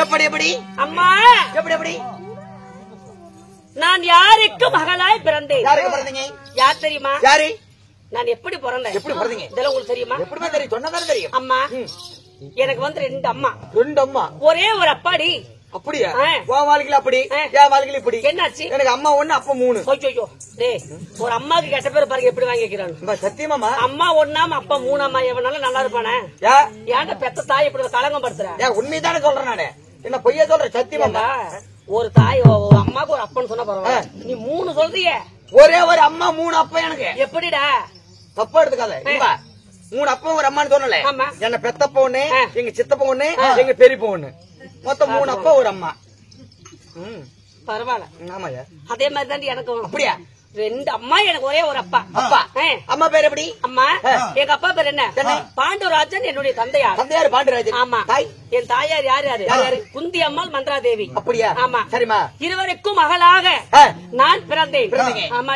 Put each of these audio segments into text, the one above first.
எப்படி எப்படி அம்மா எப்படி எப்படி நான் யாருக்கு மகளாய் பிறந்தேன்? யாருக்கு பிறந்தீங்க? யார் தெரியுமா? யாரு? நான் எப்படி பிறந்தேன்? எப்படி பிறந்தீங்க? இதெல்லாம் உங்களுக்கு தெரியுமா? எப்படிமா தெரியும்? சொன்னதானே தெரியும். அம்மா எனக்கு வந்து 2 அம்மா. 2 அம்மா. ஒரே ஒரு அப்பாடி. அப்படியா? உன் வாழ்க்கையில அப்படி, என் வாழ்க்கையில இப்படி. என்னாச்சு? எனக்கு அம்மா 1 அப்பா 3. ஐயோ டேய், ஒரு அம்மாக்கு கெட்ட பேர் பாருங்க எப்படி வாங்கி வைக்கிறாங்க. சத்தியமாமா? அம்மா 1 அப்பா 3 அம்மா எவனாலும் நல்லா இருப்பானே. ஏன்டா பெத்த தாய் இப்படி களங்கம் படுத்துற? உண்மைதானே சொல்றேன் நானு. என்ன பொய்யா சொல்றேன்? சத்தியமாமா? ஒரு தாய் ஒரு அம்மாக்கு ஒரு அப்பன்னு சொன்னா பரவாயில்ல, நீ 3 சொல்றியே. ஒரே ஒரு அம்மா 3 அப்பா எனக்கு. எப்படிடா? தப்பா எடுத்துக்காத. 3 அப்பா ஒரு அம்மான்னு சொன்னல. என்ன பெத்தப்ப 1, எங்க சித்தப்ப 1, எங்க பெரியப்ப 1, மொத்தம் 3 அப்பா ஒரு அம்மா. பரவாயில்ல. ஆமாயா? அதே மாதிரி தான் எனக்கு. அப்படியா? 2 அம்மா எனக்கு ஒரே ஒரு அப்பா. அப்பா அம்மா பேர் எப்படி? அம்மா எங்க அப்பா பேர் என்ன? பாண்டுராஜன். என்னுடைய தந்தையார். தந்தையார் பாண்டுராஜன். ஆமா. தாய்? என் தாயார் யாரு? குந்தி அம்மாள் மந்திராதேவி. அப்படியா? ஆமா. சரிமா. இருவருக்கும் மகளாக நான் பிறந்தேன்.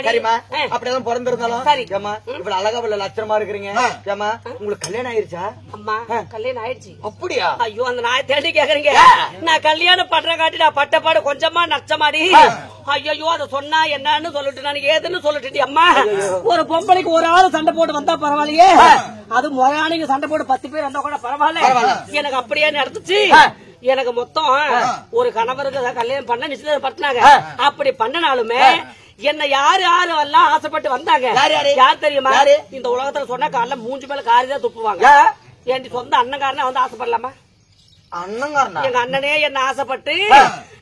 சரிமா. அப்படிதான் பிறந்திருந்தாலும் சரி. ஏமா இவ்வளவு அழகா இவ்வளவு லட்சணமா இருக்கிறீங்க. ஏமா உங்களுக்கு கல்யாணம் ஆயிருச்சா? அம்மா கல்யாணம் ஆயிடுச்சு. அப்படியா? ஐயோ அந்த நாய் தேடி கேக்குறீங்க. நான் கல்யாணம் பண்ற காட்டி நான் பட்டப்பாடு கொஞ்சமா நச்சமாடி. ஐயோ அத சொன்னா என்னன்னு சொல்லிட்டு நான் ஏதுன்னு சொல்லிட்டு அம்மா ஒரு பொம்பளைக்கு ஒரு ஆள் சண்டை போட்டு வந்தா பரவாயில்லையே, அது முறையானைக்கு சண்டை போட்டு 10 பேர் வந்தா கூட பரவாயில்ல. எனக்கு அப்படியே நடந்துச்சு. எனக்கு மொத்தம் ஒரு கணவருக்கு கல்யாணம் பண்ண நிச்சயம் பட்டினாங்க. அப்படி பண்ணனாலுமே என்ன யாரு எல்லாம் ஆசைப்பட்டு வந்தாங்க. யார் தெரியுமா? இந்த உலகத்துல சொன்னா காலைல மூஞ்சி மேல காரிதான் துப்புவாங்க. என் சொந்த அண்ணன்காரனா வந்து ஆசைப்படலாமா? அண்ணங்காரனா? எங்க அண்ணனே என்ன ஆசைப்பட்டு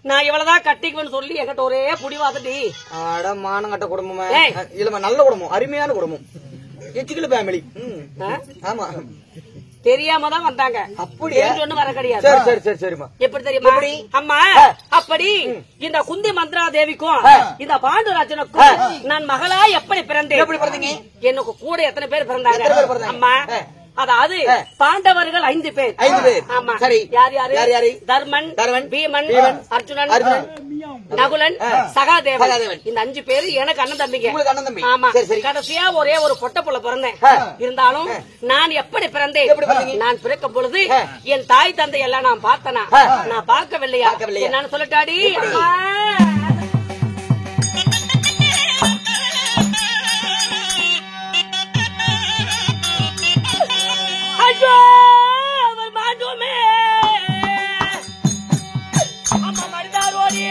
நான் இவ்வளவுதான் கட்டிக்குவேன்னு சொல்லி என்கிட்ட ஒரே புடிவாதடி. அட மானங்கட்ட குடும்பமே. இல்லமா நல்ல குடும்பம், அருமையான குடும்பம், எச்சுக்கிளு ஃபேமிலி. ஆமா தெரியாம தான் வந்தாங்க. அப்படியே ஒண்ணு வர கிடையாது. சரி சரி சரி சரிமா. எப்படி தெரியுமா? அம்மா அப்படி இந்த குந்தி மந்திரா தேவிக்கும் இந்த பாண்டுராஜனுக்கும் நான் மகளா எப்படி பிறந்தேன்? எப்படி பிறந்தீங்க? எனக்கு கூட எத்தனை பேர் பிறந்தாங்க அம்மா? அதாவது பாண்டவர்கள் 5 பேர். 5 பேர். ஆமா. சரி. யார் யாரு? யார் யாரு? தர்மன், பீமன், அர்ஜுனன், நகுலன், சகாதேவன். இந்த 5 பேரு எனக்கு அண்ணன் தம்பிங்க. உங்களுக்கு அண்ணன் தம்பி? ஆமா. சரி சரி. கடைசியா ஒரே ஒரு பொட்ட புள்ள பிறந்தேன். இருந்தாலும் நான் எப்படி பிறந்தேன்? நான் பிறக்கும் பொழுது என் தாய் தந்தை எல்லாம் நான் பார்த்தனா? நான் பார்க்கவில்லையா? என்னன்னு சொல்லட்டாடி? ஐயோ அவர் மாட்டோமே அம்மா மருதாரோடி.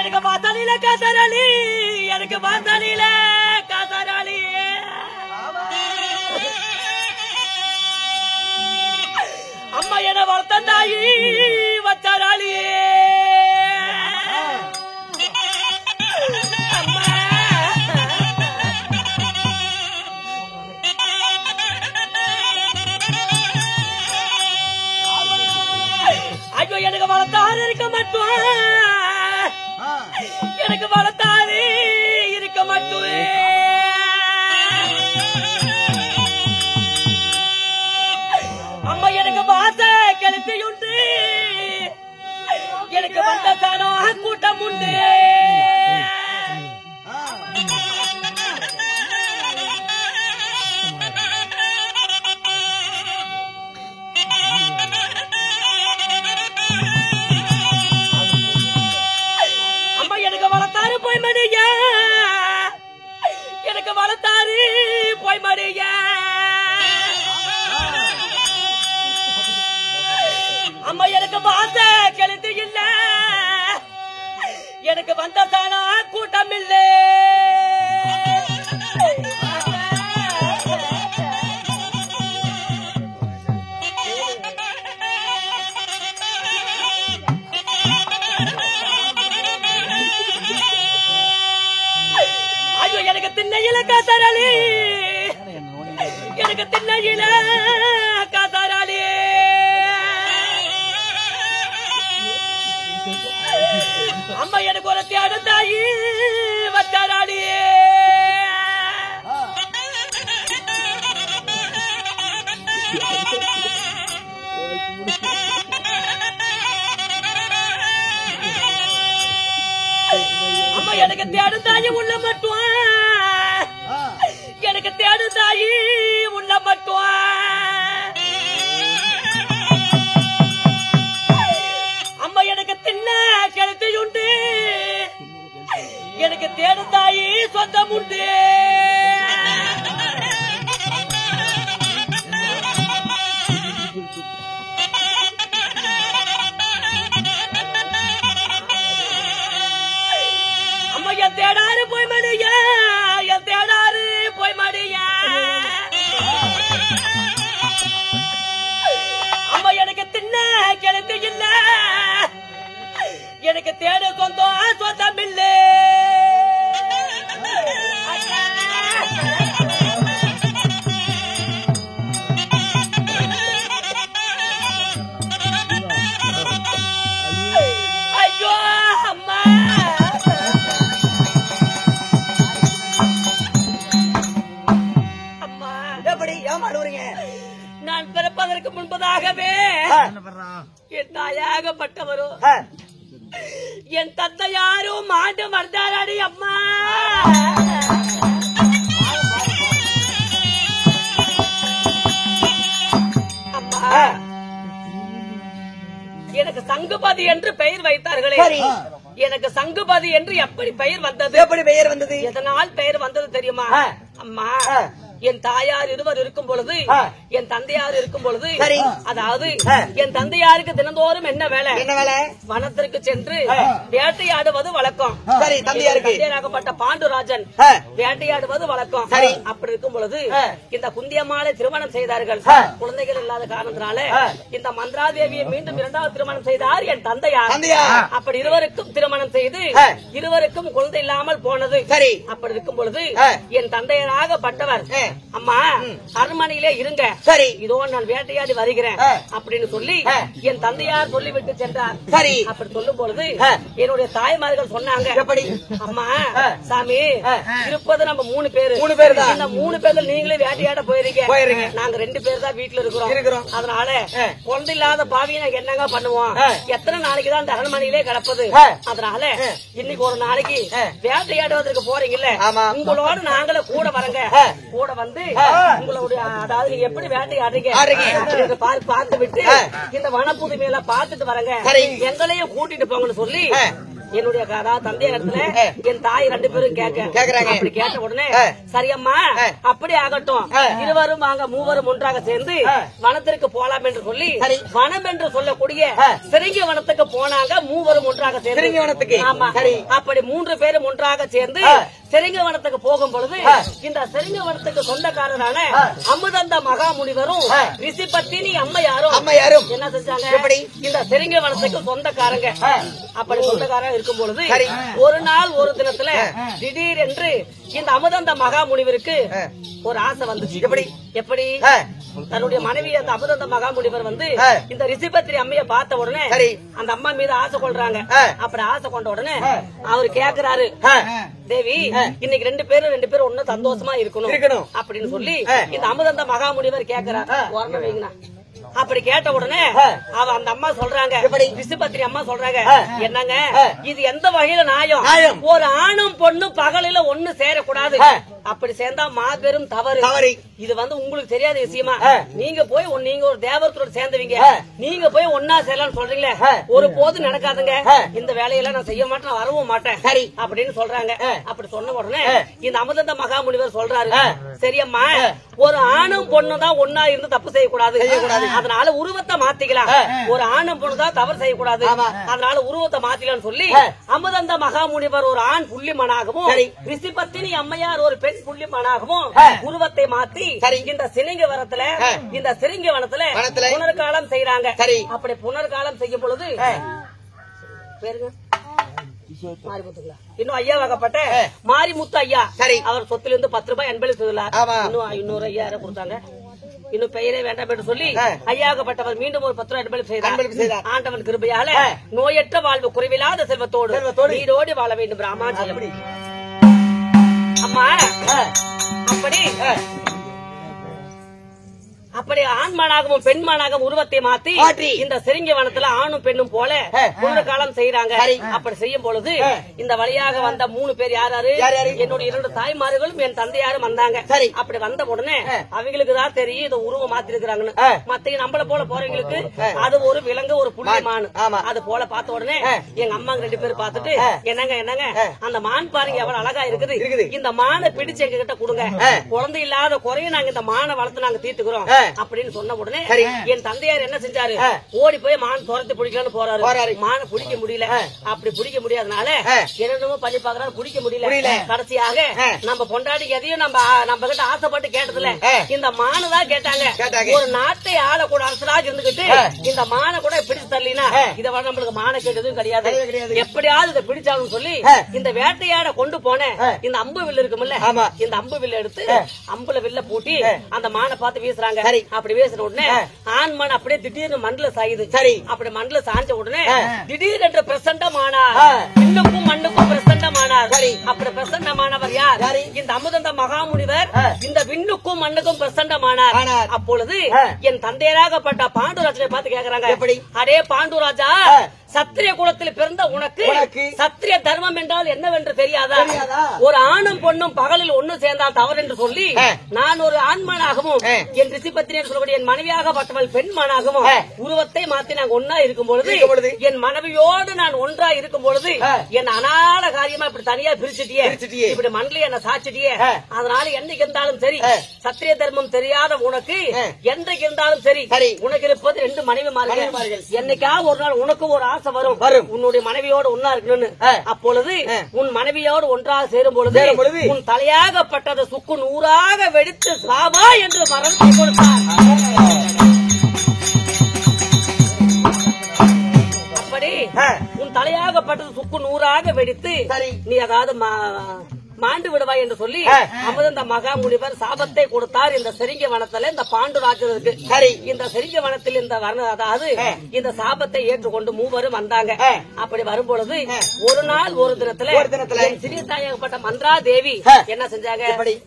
எனக்கு வாசலில காசராளி அம்மா என்ன வளர்த்த தாயி வச்சாராளி அம்மா எனக்கு வளர்த்தாரு இருக்க மட்டுமே அம்மா எனக்கு வாச கெளுத்தியுண்டு எனக்கு வந்த தானோ கூட்டம் உண்டு அம்மா எனக்கு வளர்த்தாரு போய் மடிய எனக்கு வளர்த்தாரு போய் மடிய அம்மா எனக்கு வாச கெளுத்து இல்ல எனக்கு வந்த தானா கூட்டம் இல்ல ஐயோ எனக்கு திண்ணையில காத்தாராளி எனக்கு திண்ணையில காத்தாராளி அம்மா எனக்கு ஒரு தேட தாயி வச்சாராடி அம்மா எனக்கு தேடு தாயி உள்ள மட்டும் எனக்கு தேடு தாயி உள்ள மட்டும் அம்மா எனக்கு தின்ன கெளுத்தியுண்டு எனக்கு தேடு தாயி சொந்தம் உண்டு அம்மா என் தேடாரு போய் மடிய என் தேடாரு போய் மடிய அம்மா எனக்கு தின்ன கெளுத்து இல்ல எனக்கு தேட சொந்தம் சொந்தம் இல்ல ஐயோ அம்மா அம்மா எப்படி ஏமாடுறீங்க? நான் பிறப்பதற்கு முன்பதாகவே என் தாயாகப்பட்டவரும் என் தந்தை யாரும் மாண்டு மறந்தாடி அம்மா அம்மா எனக்கு சங்குபதி என்று பெயர் வைத்தார்களே எனக்கு சங்குபதி என்று எப்படி பெயர் வந்தது எப்படி பெயர் வந்தது எதனால் பெயர் வந்தது தெரியுமா அம்மா என் தாயார் இருவர் இருக்கும் பொழுது என் தந்தையார் இருக்கும் பொழுது அதாவது என் தந்தையாருக்கு தினந்தோறும் என்ன வேலை வனத்திற்கு சென்று வேட்டையாடுவது வழக்கம் தந்தையாராகப்பட்ட பாண்டுராஜன் வேட்டையாடுவது வழக்கம் அப்படி இருக்கும் பொழுது இந்த குந்தியம்மாளை திருமணம் செய்தார்கள் குழந்தைகள் இல்லாத காரணத்தினால இந்த மந்திராதேவியை மீண்டும் இரண்டாவது திருமணம் செய்தார் என் தந்தையார் அப்படி இருவருக்கும் திருமணம் செய்து இருவருக்கும் குழந்தை இல்லாமல் போனது அப்படி இருக்கும் பொழுது என் தந்தையராகப்பட்டவர் அம்மா அரண்மனையிலே இருங்க சரி இதோ நான் வேட்டையாடி வருகிறேன் அப்படின்னு சொல்லி என் தந்தையார் சொல்லிவிட்டு சென்றார் சரி அப்படி சொல்லும் பொழுது என்னுடைய தாய்மார்கள் சொன்னாங்க எப்படி அம்மா சாமி இருப்பது நம்ம 3 பேரு தான் இந்த 3 பேர்ல நீங்களே வேட்டையாட போயிருங்க நாங்க 2 பேர் தான் வீட்டுல இருக்கிறோம் அதனால குழந்தை இல்லாத பாவியை நாங்க என்னங்க பண்ணுவோம் எத்தனை நாளைக்கு தான் அந்த அரண்மனையிலே கிடப்பது அதனால இன்னைக்கு ஒரு நாளைக்கு வேட்டையாடுவதற்கு போறீங்கல்ல உங்களோட நாங்களே கூட வரங்க கூட வந்து உங்களுடைய அதாவது நீங்க எப்படி வேட்டையாடுறீங்க பார்த்து விட்டு இந்த வனப்புதுமையில பாத்துட்டு வரங்க எங்களையும் கூட்டிட்டு போங்கன்னு சொல்லி என்னுடைய தந்தைய இடத்துல என் தாய் 2 பேரும் கேக்குறாங்க அப்படி கேட்ட உடனே சரியம்மா அப்படி ஆகட்டும் இருவரும் வாங்க மூவரும் ஒன்றாக சேர்ந்து வனத்திற்கு போலாம் என்று சொல்லி வனம் என்று சொல்லக்கூடிய சிறுங்கி வனத்துக்கு போனாங்க மூவரும் ஒன்றாக சேர்ந்து ஆமா அப்படி 3 பேரும் ஒன்றாக சேர்ந்து சிறுங்கவனத்துக்கு போகும் பொழுது இந்த சிறுங்கவனத்துக்கு சொந்தக்காரரான அமுதந்த மகாமுனிவரும் ரிஷிபத்தினி அம்மையாரும் என்ன செஞ்சாங்க இந்த சிறுங்கவனத்துக்கு சொந்தக்காரங்க அப்படி சொந்தக்காரங்க இருக்கும் பொழுது ஒரு நாள் ஒரு தினத்துல திடீர் என்று இந்த அமுதந்த மகாமுனிவருக்கு ஒரு ஆசை வந்துச்சு எப்படி தன்னுடைய மனைவி அந்த அமுதந்த மகாமுனிவர் வந்து இந்த ரிஷிபத்ரி அம்மைய பார்த்த உடனே அந்த அம்மா மீது ஆசை கொள்றாங்க. அப்படி ஆசை கொண்ட உடனே அவரு கேக்குறாரு, தேவி இன்னைக்கு ரெண்டு பேரும் ஒண்ணு சந்தோஷமா இருக்கணும் அப்படின்னு சொல்லி இந்த அமுதந்த மகாமுனிவர் கேக்குறாரு. உடனே வைங்கண்ணா. அப்படி கேட்ட உடனே அவ அந்த அம்மா சொல்றாங்க, ரிஷிபத்ரி அம்மா சொல்றாங்க, என்னங்க இது எந்த வகையில நியாயம்? ஒரு ஆணும் பொண்ணும் பகலில ஒண்ணு சேரக்கூடாது. அப்படி சேர்ந்தா மாபெரும் தவறு. இது வந்து உங்களுக்கு தெரியாத விஷயமா? நீங்க போய் நீங்க ஒரு தேவரத்தோட சேர்ந்தவங்க, நீங்க போய் ஒன்னா சேரலாம்னு சொல்றீங்களே, ஒரு போது நடக்காதுங்க. இந்த வேலையெல்லாம் நான் செய்ய மாட்டேன், வரவும் மாட்டேன் அப்படின்னு சொல்றாங்க. அப்படி சொன்ன உடனே இந்த அமுதந்த மகாமுனிவர் சொல்றாரு, சரியம்மா, ஒரு ஆணும் பொண்ணும் தான் ஒன்னா இருந்து தப்பு செய்யக்கூடாது. அதனால உருவத்தை மாத்திக்கலாம். ஒரு ஆணும் பொண்ணு தான் தவறு செய்யக்கூடாது. அதனால உருவத்தை மாத்திக்கலாம்னு சொல்லி அமுதந்த மகாமுனிவர் ஒரு ஆண் புள்ளிமனாகவும் ரிஷிபத்தினி அம்மையார் ஒரு பெண் புள்ளிமனாகவும் உருவத்தை மாத்தி இந்த சிரிங்க வனத்துல புனர்காலம் செய்யறாங்க. அப்படி புனர்காலம் செய்யும் பொழுது இன்னும் ஐயாவாகப்பட்ட மாரிமுத்து ஐயா அவர் சொத்துல இருந்து 10 ரூபாய் அன்பளி செய்தார். இன்னொரு ஐயா கொடுத்தாங்க. இன்னும் பெயரே வேண்டாம் என்று சொல்லி ஐயாகப்பட்டவர் மீண்டும் ஒரு 10 ரூபாய் அன்பளி செய்தார். ஆண்டவன் கிருபையால நோயற்ற வாழ்வு, குறைவில்லாத செல்வத்தோடு நீரோடி வாழ வேண்டும். ராமாஜி அம்மா அப்படி ஆண்மானாகவும் பெண்மானாகவும் உருவத்தை மாத்தி இந்த சிரிங்க வனத்துல ஆணும் பெண்ணும் போல புனர்காலம் செய்யறாங்க. அப்படி செய்யும் பொழுது இந்த வழியாக வந்த 3 பேர் யாரு? என்னுடைய 2 தாய்மார்களும் என் தந்தையாரும் வந்தாங்க. அப்படி வந்த உடனே அவங்களுக்கு தான் தெரியும் இதை உருவம் மாத்தி இருக்கிறாங்கன்னு. மத்த நம்மள போல போறவங்களுக்கு அது ஒரு விலங்கு, ஒரு புள்ளிமான். அது போல பார்த்த உடனே எங்க அம்மா 2 பேர் பார்த்துட்டு, என்னங்க அந்த மான் பாருங்க எவ்வளவு அழகா இருக்குது, இந்த மானை பிடிச்சு எங்க கிட்ட கொடுங்க, குழந்தை இல்லாத குறைய நாங்க இந்த மானை வளர்த்து நாங்க தீர்த்துக்கிறோம் அப்படின்னு சொன்ன உடனே என் தந்தையார் என்ன செஞ்சாரு, ஓடி போய் மான் துரத்தி பிடிக்கலாம்னு போறாரு. மானை பிடிக்க முடியல. அப்படி பிடிக்க முடியாதனால என்னென்னமோ பண்ணி பாக்குறாரு, பிடிக்க முடியல. கடைசியாக நம்ம பொண்டாட்டி எதையும் நம்ம கிட்ட ஆசைப்பட்டு கேட்டதுல இந்த மானு தான் கேட்டாங்க. ஒரு நாட்டை ஆளக்கூட அரசராக இருந்துகிட்டு இந்த மானை கூட பிடிச்சு தரலினா இதை நம்மளுக்கு மான கேட்டதும் கிடையாது. எப்படியாவது இதை பிடிச்சாலும் சொல்லி இந்த வேட்டையாட கொண்டு போன இந்த அம்பு வில்லு இருக்குமில்ல, இந்த அம்பு வில்லு எடுத்து அம்புல வில்ல பூட்டி அந்த மானை பார்த்து வீசுறாங்க. அப்படி பேசுற உடனே ஆண்மான் அப்படியே திடீர்னு மண்ணுல சாயுது. அப்படி மண்ணுல சாஞ்ச உடனே திடீரென்று பிரசண்டமானார். விண்ணுக்கும் மண்ணுக்கும் பிரசண்டமானார். அப்படி பிரசண்டமானவர் யார்? இந்த அமுதந்த மகாமுனிவர் இந்த விண்ணுக்கும் மண்ணுக்கும் பிரசண்டமானார். அப்பொழுது என் தந்தையராகப்பட்ட பாண்டுராஜனை பார்த்து கேக்குறாங்க, அடே பாண்டுராஜா, சத்திரிய குலத்தில் பிறந்த உனக்கு சத்திரிய தர்மம் என்றால் என்னவென்று தெரியாதா? ஒரு ஆணும் பொண்ணும் பகலில் ஒண்ணு சேர்ந்தால் தவறு என்று சொல்லி நான் ஒரு ஆண்மனாகவும் என் ரிஷிபத்திரி சொல்லக்கூடிய என் மனைவியாகப்பட்டவள் பெண்மனாகவும் உருவத்தை மாற்றி நாங்கள் ஒன்னா இருக்கும் பொழுது என் மனைவியோடு நான் ஒன்றா இருக்கும் பொழுது என் அனால காரியமா இப்படி தனியா பிரிச்சுட்டியே, இப்படி மண்ணில் என்ன சாச்சிட்டியே. அதனால என்னைக்கு இருந்தாலும் சரி, சத்திரிய தர்மம் தெரியாத உனக்கு என்றைக்கு இருந்தாலும் சரி, உனக்கு இருப்பது 2 மனைவிமார்கள். என்னைக்கா ஒரு நாள் உனக்கு ஒரு ஆசை வரும், உன்னுடைய மனைவியோடு ஒன்னா இருக்கணும்னு. அப்பொழுது உன் மனைவியோடு ஒன்றாக சேரும் பொழுது உன் தலையாகப்பட்டது சுக்கு 100ஆக வெடித்து சாபா என்று மரணத்தை கொடுத்தார். அப்படி உன் தலையாகப்பட்டது சுக்கு 100ஆக வெடித்து நீ அதாவது மாண்டு விடுவாய் என்று சொல்லி அமுதந்த மகாமுனிவர் சாபத்தை கொடுத்தார். இந்த சிரிங்க வனத்துல இந்த பாண்டுராஜருக்கு இந்த சிரிங்க வனத்தில் இந்த அதாவது இந்த சாபத்தை ஏற்றுக்கொண்டு 3 வந்தாங்க. அப்படி வரும்பொழுது ஒரு நாள் ஒரு தினத்துல சிறிய தாயகப்பட்ட மந்த்ரா தேவி என்ன செஞ்சாங்க,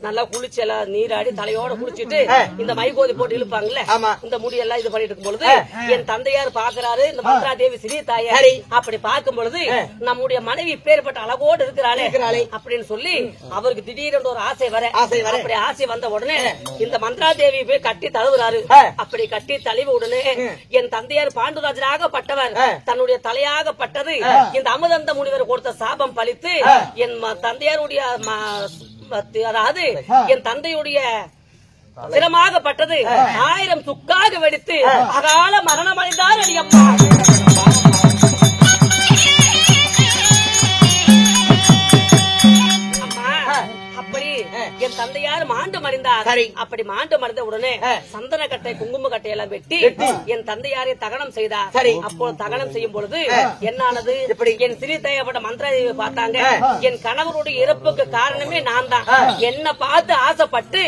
நல்லா குளிச்சு எல்லாம் நீராடி தலையோட குளிச்சுட்டு இந்த மைகோதி போட்டு இழுப்பாங்கல்ல, இந்த முடியெல்லாம் இது பண்ணிட்டு இருக்கும் பொழுது என் தந்தையார் பாக்குறாரு இந்த மந்த்ரா தேவி சிறிய தாயார். அப்படி பார்க்கும் பொழுது நம்முடைய மனைவி இப்பேற்பட்ட அழகோடு இருக்கிறாளே அப்படின்னு சொல்லி அவருக்கு திடீரென்று ஒரு ஆசை வர, அப்படி ஆசை வந்த உடனே இந்த மந்த்ரா தேவி போய் கட்டி தழுவுறாரு. அப்படி கட்டி தழுவி உடனே என் தந்தையார் பாண்டுராஜராகப்பட்டவர் தன்னுடைய தலையாகப்பட்டது இந்த அமுதந்த முனிவர் கொடுத்த சாபம் பழித்து என் தந்தையாருடைய அதாவது என் தந்தையுடைய சிரமாகப்பட்டது 1000 சுக்காக வெடித்து அகால மரணம் அடைந்தார். அடியப்பா என் தந்தையார் மாண்டு மறைந்தார். அப்படி மாண்டு மறைந்த உடனே சந்தன கட்டை குங்கும கட்டையெல்லாம் வெட்டி என் தந்தையாரை தகனம் செய்தார். அப்போ தகனம் செய்யும் பொழுது என்னானது, என் சிறிய தேவைப்பட்ட மந்திரதேவி பார்த்தாங்க, என் கணவருடைய இறப்புக்கு காரணமே நான் தான். என்ன பார்த்து ஆசைப்பட்டு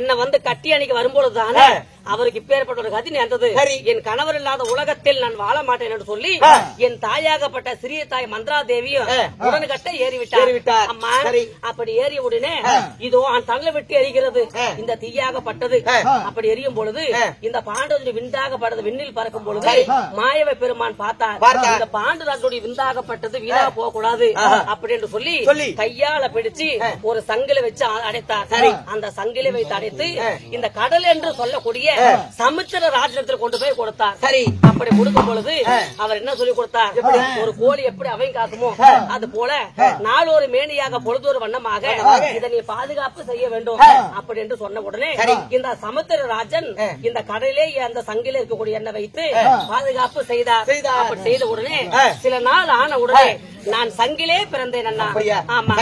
என்ன வந்து கட்டி அணிக்கு வரும்பொழுதுதானே அவருக்கு இப்பேற்பட்ட ஒரு கதி நேர்ந்தது. என் கணவர் இல்லாத உலகத்தில் நான் வாழ மாட்டேன் என்று சொல்லி என் தாயாகப்பட்ட சிறிய தாய் மந்திரா தேவியும் உடன்கட்ட ஏறிவிட்டார். அம்மா அப்படி ஏறிய உடனே இதோ தள்ள விட்டு எரிகிறது இந்த தீயாகப்பட்டது. அப்படி எரியும் பொழுது இந்த பாண்டவனுடைய விந்தாகப்பட்டது விண்ணில் பறக்கும் பொழுது மாயவ பெருமான் பார்த்தார். இந்த பாண்டவனுடைய விந்தாகப்பட்டது வீணா போக கூடாது அப்படி என்று சொல்லி கையால பிடிச்சு ஒரு சங்கில வச்சு அடைத்தார். அந்த சங்கில வைத்து அடைத்து இந்த கடல் என்று சொல்லக்கூடிய சமுத்திர ராஜ்யத்தில் கொண்டு போய் கொடுத்தார். சரி, அப்படி கொடுக்கும் பொழுது அவர் என்ன சொல்லி கொடுத்தார்? ஒரு கோழி எப்படி அவை காக்குமோ அது போல நாளொரு மேனியாக பொழுதொரு வண்ணமாக இதை நீ பாதுகாப்பு செய்ய வேண்டும் அப்படி என்று சொன்ன உடனே இந்த சமுத்திர ராஜன் இந்த கடலே அந்த சங்கில இருக்கக்கூடிய எண்ணெய் வைத்து பாதுகாப்பு செய்தார். அப்படி செய்த உடனே சில நாள் ஆன உடனே நான் சங்கிலே பிறந்தேன் அண்ணா. ஆமா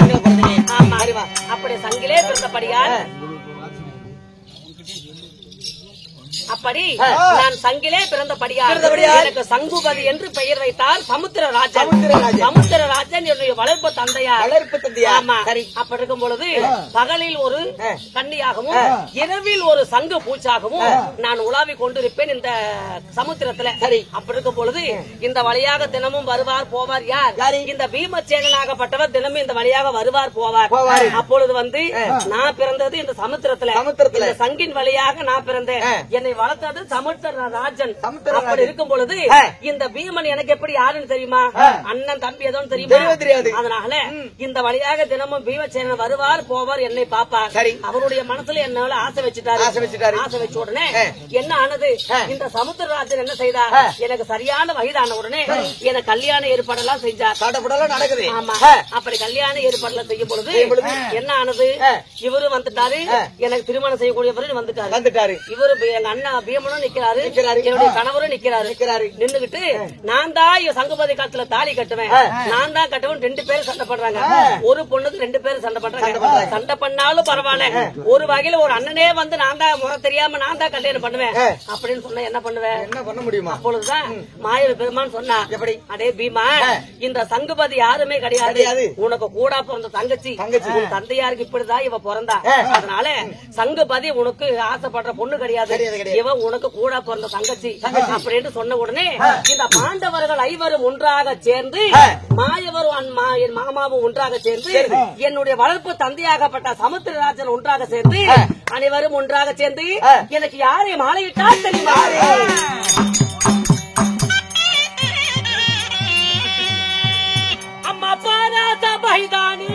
ஆமா, அப்படி சங்கிலே பிறந்தபடியால் அப்படி நான் சங்கிலே பிறந்தபடியால் எனக்கு சங்குபதி என்று பெயர் வைத்தார் சமுத்திரராஜன். சமுத்திரராஜன் என்னுடைய வளர்ப்பு தந்தையார். ஆமா, அப்படி இருக்கும் பொழுது பகலில் ஒரு கன்னியாகவும் இரவில் ஒரு சங்கு பூச்சாகவும் நான் உலாவி கொண்டிருப்பேன் இந்த சமுத்திரத்துல. சரி, அப்படி இருக்கும் பொழுது இந்த வழியாக தினமும் வருவார் போவார் யார்? இந்த பீமசேனனாகப்பட்டவர் தினமும் இந்த வழியாக வருவார் போவார். அப்பொழுது வந்து நான் பிறந்தது இந்த சமுத்திரத்துல, இந்த சங்கின் வழியாக நான் பிறந்தேன். என்னை வளர்த்தது சமுத்திரராஜன். அப்படி இருக்கும் பொழுது இந்த பீமன் எனக்கு எப்படி யாருன்னு தெரியுமா? அண்ணன் தம்பி எதோன்னு தெரியுமா? அதனால இந்த வழியாக தினமும் பீமசேனன் வருவார் போவார், என்னை பாப்பார். அவருடைய மனசுல என்னால ஆசை வச்சுட்டாரு. ஆசை வச்ச உடனே என்ன ஆனது? இந்த சமுத்திரராஜன் என்ன செய்தார்? எனக்கு சரியான வயதான உடனே எனக்கு கல்யாண ஏற்பாடெல்லாம் செஞ்சார். ஆமா, அப்படி கல்யாண ஏற்பாடுலாம் செய்யும் பொழுது என்ன ஆனது? இவரு வந்துட்டாரு, எனக்கு திருமணம் செய்யக்கூடியவரு வந்துட்டாரு. இவரு எங்க அண்ணா பீமனும் நிக்கிறாரு, என்னுடைய கணவரும் நிக்கிறாரு. நின்னுகிட்டு நான் தான் சங்குபதி காலத்துல தாலி கட்டுவேன், நான் தான் கட்டுவேன். 2 பேரும் சண்டை பண்றாங்க. ஒரு பொண்ணுக்கு 2 பேரும் சண்டை பண்றாங்க. சண்டை பண்ணாலும் பரவாயில்ல, ஒரு வகையில ஒரு அண்ணனே வந்து நான் தான் முறை தெரியாம நான் தான் கல்யாணம் பண்ணுவேன் அப்படின்னு சொன்ன என்ன பண்ணுவேன்? என்ன பண்ண முடியுமா? அப்பொழுதுதான் மாயவ பெருமான் சொன்னா, எப்படி அடே பீமா, இந்த சங்குபதி யாருமே கிடையாது, உனக்கு கூட பிறந்த தங்கச்சி. உன் தந்தையாருக்கு இப்படிதான் இவ பிறந்தா. அதனால சங்குபதி உனக்கு ஆசைப்படுற பொண்ணு கிடையாது, இவ உனக்கு கூட பிறந்த தங்கச்சி அப்படின்னு சொன்ன உடனே இந்த பாண்டவர்கள் 5 ஒன்றாக சேர்ந்து மாயவரும் மாமாவும் ஒன்றாக சேர்ந்து என்னுடைய வளர்ப்பு தந்தையாகப்பட்ட சமுத்திரராஜன் ஒன்றாக சேர்ந்து அனைவரும் ஒன்றாக சேர்ந்து எனக்கு யாரை மாலையிட்டா தெரியுமா? அம்மா பாராத பைதானி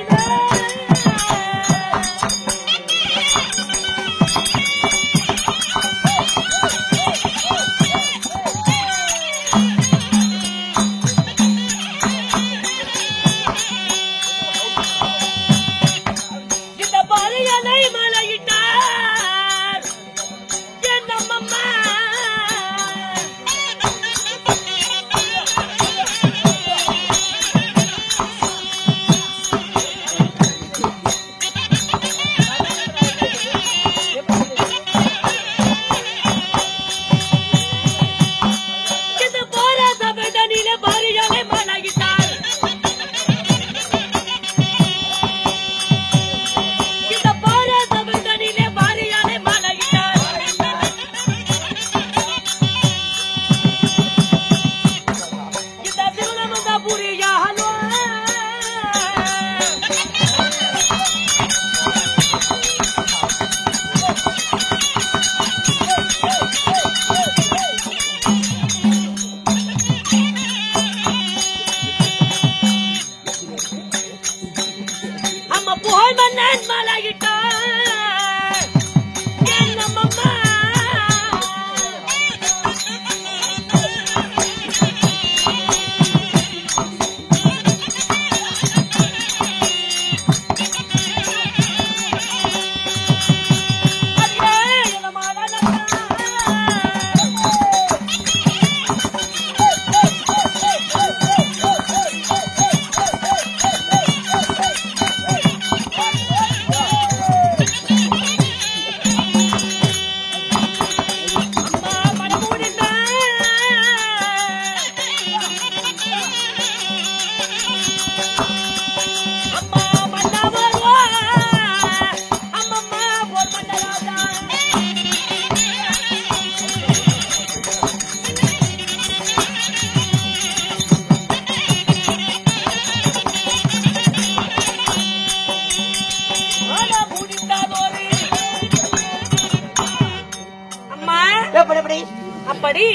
அப்படி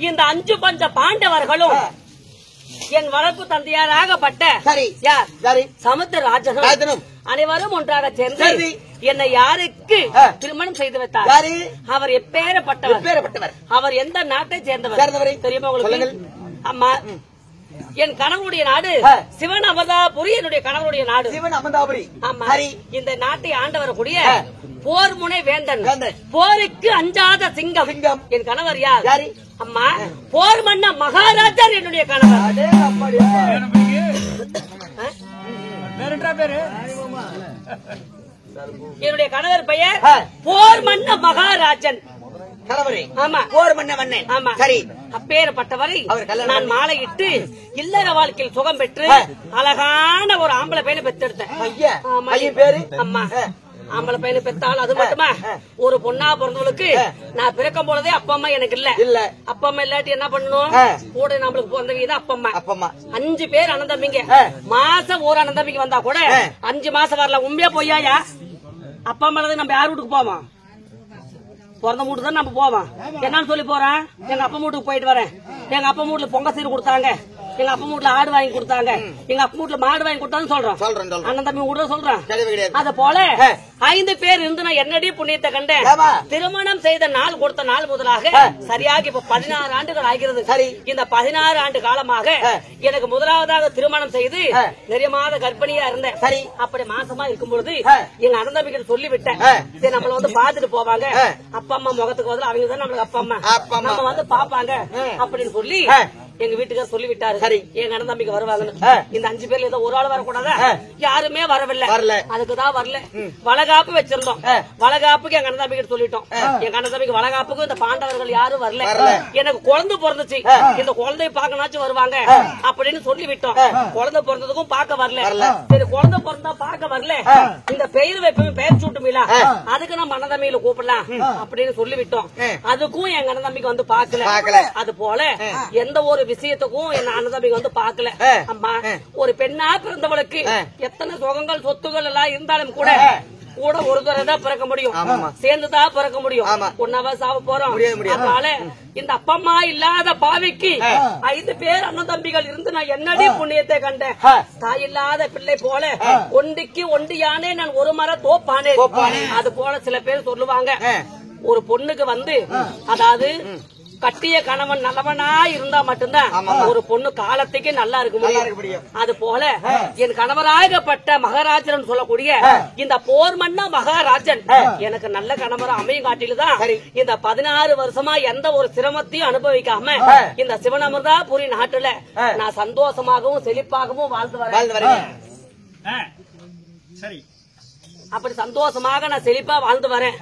இந்த 5 பஞ்ச பாண்டவர்களும் என் வளர்ப்பு தந்தையாராகப்பட்ட யார் சமுத்திரராஜனும் அனைவரும் ஒன்றாக சேர்ந்து என்னை யாருக்கு திருமணம் செய்து வைத்தார்? அவர் எப்பேறப்பட்டவர்? அவர் எந்த நாட்டை சேர்ந்தவர் தெரியுமா உங்களுக்கு? அம்மா, என் கணவனுடைய நாடு சிவன் அமதாபுரி. என்னுடைய கணவனுடைய நாடு சிவன் அமதாபுரி. ஆமா, இந்த நாட்டை ஆண்டு வரக்கூடிய போர் முனை வேந்தன், போருக்கு அஞ்சாத சிங்கம் என் கணவர் யார்? அம்மா, போர் மன்ன மகாராஜர் என்னுடைய கணவர். என்னுடைய கணவர் பெயர் போர் மன்ன மகாராஜன். ஆமா, போர் மன்ன மன்னன். ஆமா, சரி. அப்பேறப்பட்டவரை நான் மாலையிட்டு இல்லற வாழ்க்கையில் சுகம் பெற்று அழகான ஒரு ஆம்பளை பையனை பெற்றெடுத்தேன். அம்மா, ஆம்பளை பையனை பெற்றால் அது மட்டுமா, ஒரு பொண்ணா பிறந்தவளுக்கு நான் பிறக்கும் போலதே அப்பா அம்மா எனக்கு இல்ல. அப்பா அம்மா இல்லாட்டி என்ன பண்ணணும்? கூட நம்மளுக்கு பிறந்தவங்க அப்பா அம்மா. 5 பேர் அனந்தம்பிங்க. மாசம் ஒரு அனந்தம்பிங்க வந்தா கூட 5 மாசம் வரல. உண்மையா பொய்யாயா? அப்பா அம்மா நம்ம யார் வீட்டுக்கு போவோம்? பிறந்த வீட்டுக்கு தான் நம்ம போவோம். என்னன்னு சொல்லி போறேன், எங்க அப்பா வீட்டுக்கு போயிட்டு வரேன். எங்க அப்பா வீட்டுல பொங்க சீர் கொடுத்தாங்க, எங்க அப்பா வீட்டுல ஆடு வாங்கி கொடுத்தாங்க, எங்க அப்பா வீட்டுல மாடு வாங்கி கொடுத்தான்னு சொல்றோம். அண்ணன் தம்பி கூட சொல்றேன். அது போல 5 பேர் இருந்து நான் என்னடி புண்ணியத்தை கண்டேன். திருமணம் செய்த நாள் கொடுத்த நாள் முதலாக சரியாக இப்ப 16 ஆண்டுகள் ஆகிறது. இந்த 16 ஆண்டு காலமாக எனக்கு முதலாவதாக திருமணம் செய்து நிறைய மாத கர்ப்பிணியா இருந்தேன். அப்படி மாசமா இருக்கும் பொழுது எங்க அண்ணன் தம்பிகள் சொல்லிவிட்டேன், சரி நம்மள வந்து பாத்துட்டு போவாங்க, அப்பா அம்மா முகத்துக்கு பதில் அவங்க தான் நம்மளுக்கு அப்பா அம்மா, நம்ம வந்து பாப்பாங்க அப்படின்னு சொல்லி எங்க வீட்டுக்கார சொல்லிவிட்டாரு. சரி, எங்க அண்ணன் தம்பிக்கு வருவாங்கன்னு. இந்த 5 பேர்ல ஏதோ ஒரு ஆள் வரக்கூடாதா? யாருமே வரவில்லை. அதுக்குதான் வரல. வளகாப்பு வச்சிருந்தோம். வளகாப்புக்கு எங்க அண்ணன் தம்பிக்கு சொல்லிட்டோம். எங்க அண்ணன் தம்பிக்கு வளகாப்புக்கு இந்த பாண்டவர்கள் யாரும் வரல. எனக்கு குழந்தை பிறந்துச்சு, இந்த குழந்தைய பாக்கனாச்சும் வருவாங்க அப்படின்னு சொல்லிவிட்டோம். குழந்தை பிறந்ததுக்கும் பார்க்க வரல. சரி, குழந்தை பிறந்தா பார்க்க வரல, இந்த பெயர் வைப்போம், பெயர் சூட்டுமீலா, அதுக்கு நம்ம அண்ணன் தம்பியில கூப்பிடலாம் அப்படின்னு சொல்லிவிட்டோம். அதுக்கும் எங்க அண்ணன் தம்பிக்கு வந்து பாக்கல. அது போல எந்த ஒரு விஷயத்துக்கும் என்ன அண்ணன் தம்பிக்கு வந்து பாக்கல. அம்மா, ஒரு பெண்ணா பிறந்தவளுக்கு எத்தனை சுகங்கள் சொத்துகள் எல்லாம் இருந்தாலும் கூட கூட ஒரு தடவை தான் பிறக்க முடியும், சேர்ந்துதான் பிறக்க முடியும். ஒன்னாவா சாவ போறோம். அதனால இந்த அப்பா அம்மா இல்லாத பாவிக்கு 5 பேர் அண்ணன் தம்பிகள் இருந்து நான் என்னடி புண்ணியத்தை கண்டேன். தாய் இல்லாத பிள்ளை போல ஒண்டிக்கு ஒண்டியானே நான் ஒரு மர தோப்பானே. அது போல சில பேர் சொல்லுவாங்க, ஒரு பொண்ணுக்கு வந்து அதாவது கட்டிய கணவன் நல்லவனா இருந்தா மட்டும்தான் ஒரு பொண்ணு காலத்துக்கு நல்லா இருக்க முடியும். அது போல என் கணவராகப்பட்ட மகாராஜன் சொல்லக்கூடிய இந்த போர் மன்ன மகாராஜன் எனக்கு நல்ல கணவரா அமையும் காட்டிலுதான் இந்த 16 வருஷமா எந்த ஒரு சிரமத்தையும் அனுபவிக்காம இந்த சிவனமர்தாபுரி நாட்டுல நான் சந்தோஷமாகவும் செழிப்பாகவும் வாழ்ந்து வரேன். சரி, அப்படி சந்தோஷமாக நான் செழிப்பா வாழ்ந்து வரேன்.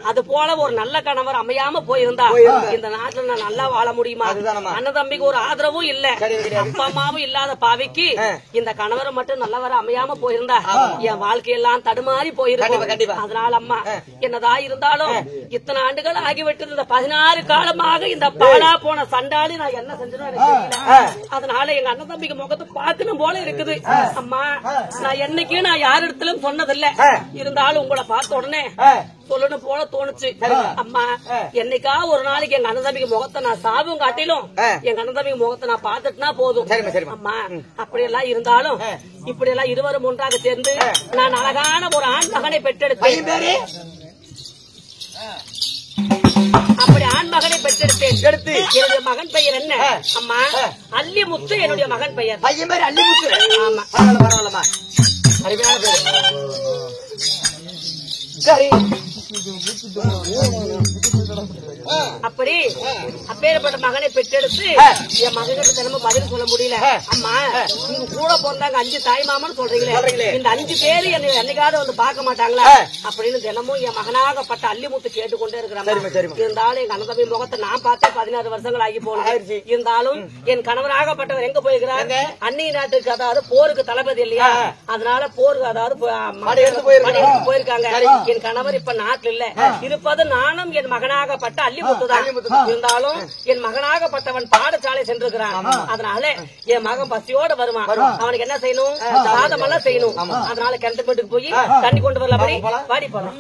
அது போல ஒரு நல்ல கணவர் அமையாம போயிருந்தா இந்த நாட்டுல நான் நல்லா வாழ முடியுமா? அண்ணன் தம்பிக்கு ஒரு ஆதரவும் இல்ல, அப்பா அம்மாவும் இல்லாத பாவிக்கு இந்த கணவரை மட்டும் நல்லவர அமையாம போயிருந்தா என் வாழ்க்கையெல்லாம் தடுமாறி போயிருக்கும். அதனால அம்மா, என்னதான் இருந்தாலும் இத்தனை ஆண்டுகள் ஆகிவிட்டது. இந்த 16 காலமாக இந்த பாலா போன சண்டாளி நான் என்ன செஞ்சேன்னு அதனால எங்க அண்ணன் தம்பிக்கு முகத்தை பார்க்கணும் போல இருக்குது. அம்மா, நான் என்னைக்கு நான் யார் இடத்திலும் சொன்னதில்லை, இருந்தாலும் உங்களை பார்த்த உடனே சொல்லணும் போல தோணுச்சு. அம்மா, என்னைக்கா ஒரு நாளைக்கு எங்க அண்ணன் தம்பிக்கு முகத்தை நான் சாபம் காட்டிலும் எங்க அண்ணன் தம்பிக்கு முகத்தை நான் பார்த்துட்டுனா போதும். அம்மா, அப்படியெல்லாம் இருந்தாலும் இப்படி எல்லாம் இருவரும் ஒன்றாக சேர்ந்து நான் அழகான ஒரு ஆண் மகனை பெற்றெடுத்தேன். அப்படி ஆண் மகனை பெற்றெடுத்தேன். என்னுடைய மகன் பெயர் என்ன? அம்மா, அல்லிமுத்து என்னுடைய மகன் பெயர். பையன் பேர் அல்லிமுத்து. ஆமா, பரவாயில்லமா, அருமையான பேரு. சரி, அப்படி அப்பேற்பட்ட மகனை பெற்றெடுத்து என் மகனுக்கு தினமும் பதில் சொல்ல முடியல. அம்மா, நீங்க கூட பிறந்தாங்க 5 தாய் மாமன்னு சொல்றீங்களே, இந்த 5 பேரு என்னைக்காவது வந்து பார்க்க மாட்டாங்களா அப்படின்னு தினமும் என் மகனாகப்பட்ட அல்லிமுத்து கேட்டுக்கொண்டே இருக்கிறாங்க. இருந்தாலும் எங்க அண்ணன் தம்பி முகத்தை நான் பார்த்தே 16 வருஷங்கள் ஆகி போனேன். இருந்தாலும் என் கணவராகப்பட்டவர் எங்க போயிருக்கிறாங்க? அந்நிய நாட்டுக்கு, அதாவது போருக்கு தளபதி இல்லையா, அதனால போருக்கு அதாவது போயிருக்காங்க. என் கணவர் இப்ப நாட்டில் இல்ல, இருப்பது நானும் என் மகனாகப்பட்ட அல்லிமுத்து தான். இருந்தாலும் என் மகனாகப்பட்டவன் பாடசாலை சென்றிருக்கிறான். அதனால என் மகன் பசியோட வருவான். அவனுக்கு என்ன செய்யணும்? சாதம் எல்லாம் செய்யணும். அதனால கிணத்து வீட்டுக்கு போய் தண்ணி கொண்டு வரல, வாடி போலாம்.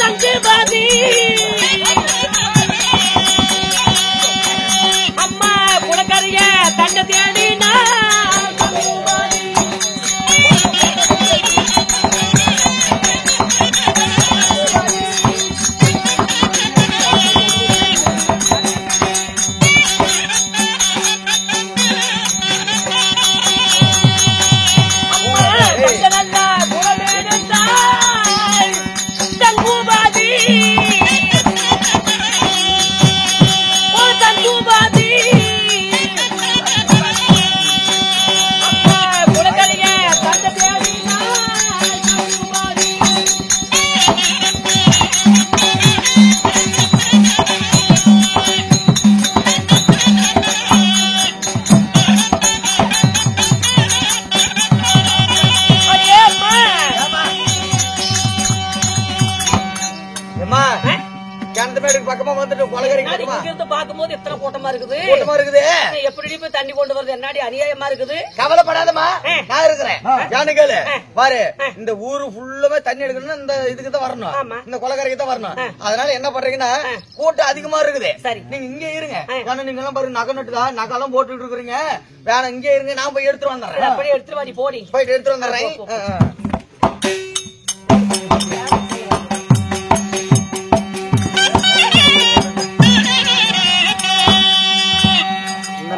தங்கு பாதி அம்மா குலக்கரிய தன்னை தேடினா பக்கமா வந்துட்டு பாக்கும்போது எத்தனை கூட்டமா இருக்குது எப்படி போய் தண்ணி கொண்டு வருது என்னாடி அநியாயமா இருக்குது. கவலைப்படாதமா, நான் இருக்கிறேன். ஜானுகேளு பாரு, இந்த ஊரு ஃபுல்லாவே தண்ணி எடுக்கணும்னா இந்த இதுக்கு தான் வரணும், இந்த கொலகரைக்கு தான் வரணும். அதனால என்ன பண்றீங்கன்னா கூட்டம் அதிகமா இருக்குது. நீங்க இங்க இருங்க. ஏன்னா நீங்க எல்லாம் பாருங்க நகை நட்டுதான் நகைலாம் போட்டுட்டு இருக்கிறீங்க. வேணாம் இங்க இருங்க, நான் போய் எடுத்துட்டு வந்துடுறேன். அப்படியே எடுத்துட்டு வாடி போடி, போயிட்டு எடுத்துட்டு வந்துடுறேன்.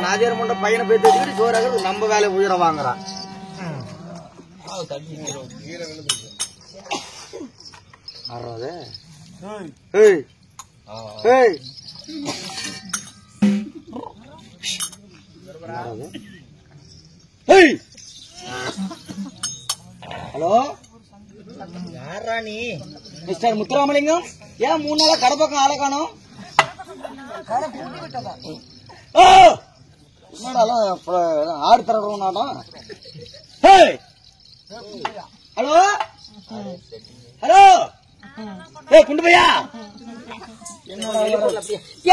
நாஜர் முண்ட பையனை போய் தெரிஞ்சுட்டு ஜோராக நம்ம வேலை உயிரை வாங்குறான். ஹலோ, யாரா நீ? மிஸ்டர் முத்துராமலிங்கம், ஏன் 3 நாளா கடை பக்கம் ஆளை காணோம்? ஆடு தரணும். ஹலோ ஹலோ, குண்டு பையா,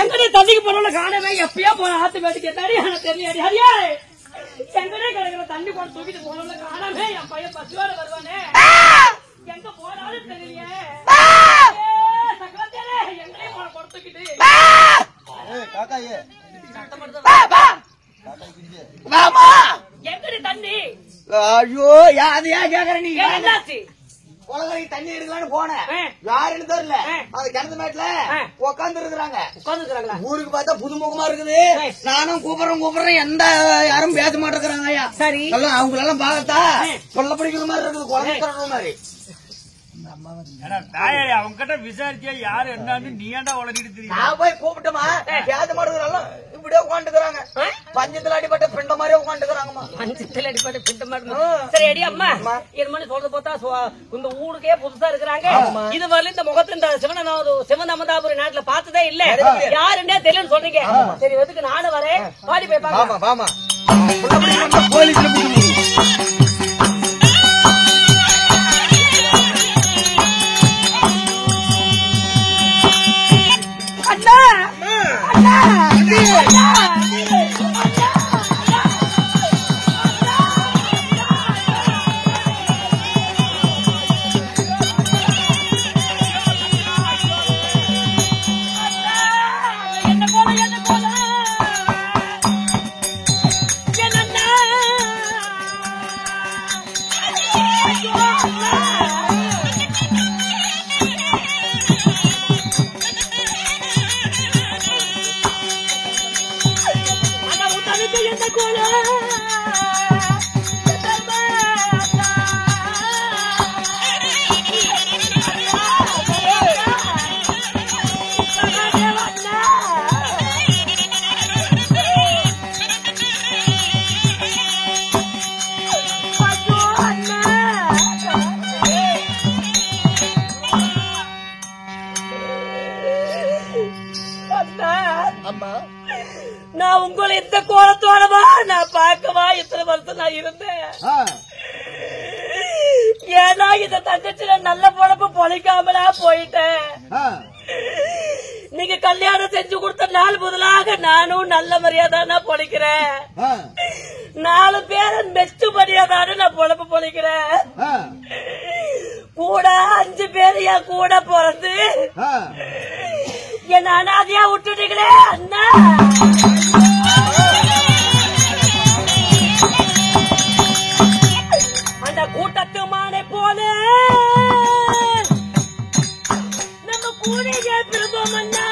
எங்கடே தண்ணிக்கு போன காணவே எப்பயா போன ஆத்து வேட்டு கேட்டாடி தெரியல. ஹரியா எங்கடே கிடக்குற தண்ணி போட்டு தூக்கிட்டு போன காணவே என் பையன் பசுவோட வருவானே, எங்க போனாலும் தெரியலையே. சக்கரத்தேரே எங்கடே போன போட்டு தூக்கிட்டு எங்கடி தண்ணி? ஐயோ, அதையா கேக்குற நீ? என்னாச்சு? கொலகரை தண்ணி எடுக்கலான்னு போனேன், யாருன்னு தெரியல. அந்த கிணத்து மேட்ல உட்காந்து இருக்கிறாங்க. ஊருக்கு பார்த்தா புதுமுகமா இருக்குது. நானும் கூப்பிடுறேன், எந்த யாரும் பேச மாட்டேங்கிறாங்க. ஐயா சரி, அவங்க எல்லாம் பார்த்தா கொல்ல பிடிக்கிற மாதிரி இருக்குது, குழந்தை மாதிரி. அவங்க கிட்ட விசாரிச்சா யாரு என்னன்னு நீ ஏன்டா உளறிட்டு தெரியும்? நான் போய் கூப்பிட்டோமா, பேச மாட்டேங்கிறாங்க. இப்படியே உட்காந்துக்கிறாங்க, பஞ்சத்துல அடிப்பட்ட பிண்ட மாதிரியே உட்காந்துக்கிறாங்கம்மா. பஞ்சத்துல அடிப்பட்ட பிண்ட மாதிரி. சரி அடி அம்மா, இது மாதிரி சொல்றது பார்த்தா இந்த ஊருக்கே புதுசா இருக்கிறாங்க. இது வரல இந்த முகத்துல இந்த சிவனமதாபுரி நாட்டுல பார்த்ததே இல்ல, யாருன்னே தெரியலன்னு சொல்றீங்க. சரி, எதுக்கு நானும் வரேன், பாடி போய் பாமா. நான் உங்களை இந்த கோலத்தோடவா நான் பார்க்கவா இத்தனை வருஷம் நான் இருந்தேன். ஏன்னா இத தங்கச்சில நல்ல பொழப்பு பொழைக்காமலா போயிட்டேன். நீங்க கல்யாணம் செஞ்சு கொடுத்த நாள் முதலாக நானும் நல்ல மரியாதை பொழைக்கிறேன். 4 பேரை மெச்சுபடியாதானு நான் பொழப்பு பொழைக்கிறேன். கூட 5 பேர் என் கூட பிறந்து என்ன அனாதையா விட்டுட்டீங்களே அண்ணா. அந்த கூட்டத்து மானை போல நம்ம கூட திரும்பவும் அண்ணா.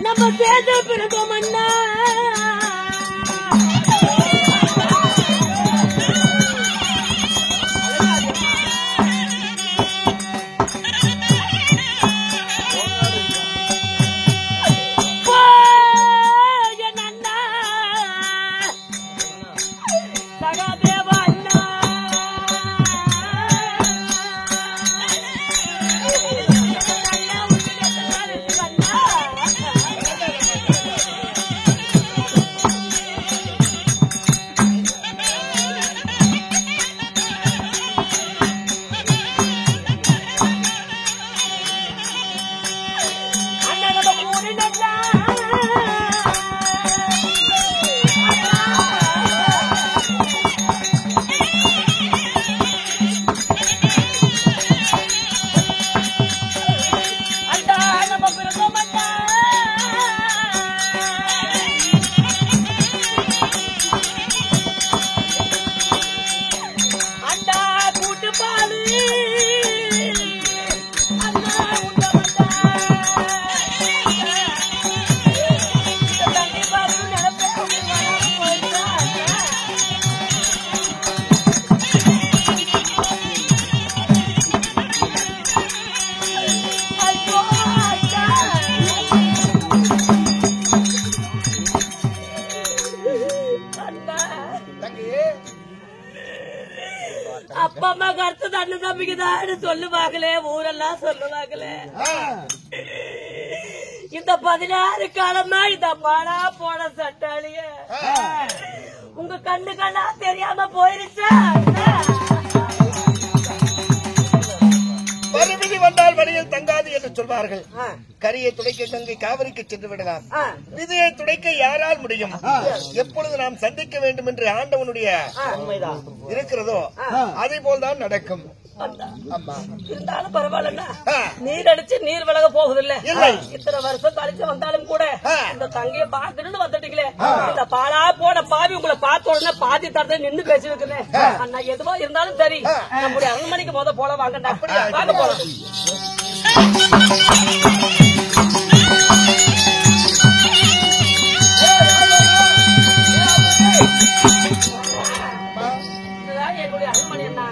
நம்ம சேர்ந்து பிறந்தோம் அண்ணா. அப்பா அம்மா கருத்து அண்ணன் தம்பிக்குதான் சொல்லுவாங்களே, ஊரெல்லாம் சொல்லுவாங்களே. இந்த 16 காலமா இந்த பாலா போன சட்டாளிய உங்க கண்ணு கண்ணா தெரியாம போயிருச்சா? மறுபடி வந்தால் வழியில் தங்காது என்று சொல்வார்கள். கரியை துடைக்க கங்கை காவிரிக்கு சென்று விடலாம், விதியை துடைக்க யாரால் முடியும்? எப்பொழுது நாம் சந்திக்க வேண்டும் என்று ஆண்டவனுடைய இருக்கிறதோ அதே போல்தான் நடக்கும். இருந்தாலும் பரவாயில்ல, நீர் அடிச்சு நீர் விலக போகுதில்ல. இத்தனை வருஷம் கழிச்சு வந்தாலும் கூட இந்த தங்கைய பாத்துட்டு வந்துட்டீங்களே, இந்த பாலா போன பாவி உங்களை பார்த்த உடனே பாதி தரத்தை நின்று பேசி வைக்கிறேன். அண்ணா எதுவா இருந்தாலும் சரி, நம்முடைய அரண்மனைக்கு போல வாங்கண்டா, வாங்க போலாம். என்னுடைய அரண்மனை அண்ணா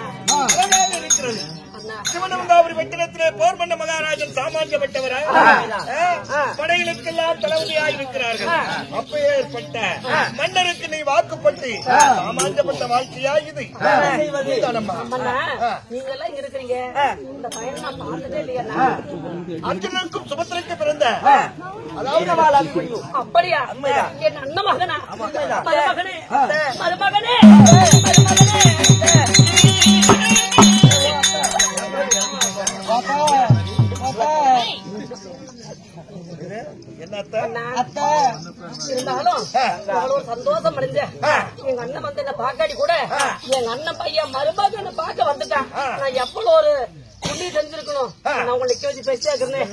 சிவனமங்காபுரி பட்டணத்திலே போர் மன்ன மகாராஜன் சாமானியப்பட்டவரா படைகளுக்கெல்லாம் தளபதியாக இருக்கிறார்கள். அப்பேற்பட்ட மன்னருக்கு நீ வாக்குப்பட்டு சாமானியப்பட்ட வாழ்க்கையா இது? நீங்க எல்லாம் இங்க இருக்கிறீங்க, இந்த பையன் நான் பார்த்ததே இல்லையா? அர்ஜுனனுக்கும் சுபத்திரைக்கு பிறந்த அப்படியா? என் அண்ணன் மகனா? மருமகனே மருமகனே இருந்தாலும் சந்தோஷம் அடைஞ்சேன். எங்க அண்ணன் வந்து என்ன பாக்காடி கூட எங்க அண்ணன் பையன் மருமகன் என்ன பார்க்க வந்துட்டான். நான் எவ்வளவு ஒரு புண்ணி செஞ்சிருக்கணும். நான் உங்களை நிக்க வச்சு பேசிட்டே இருக்கிறேன்.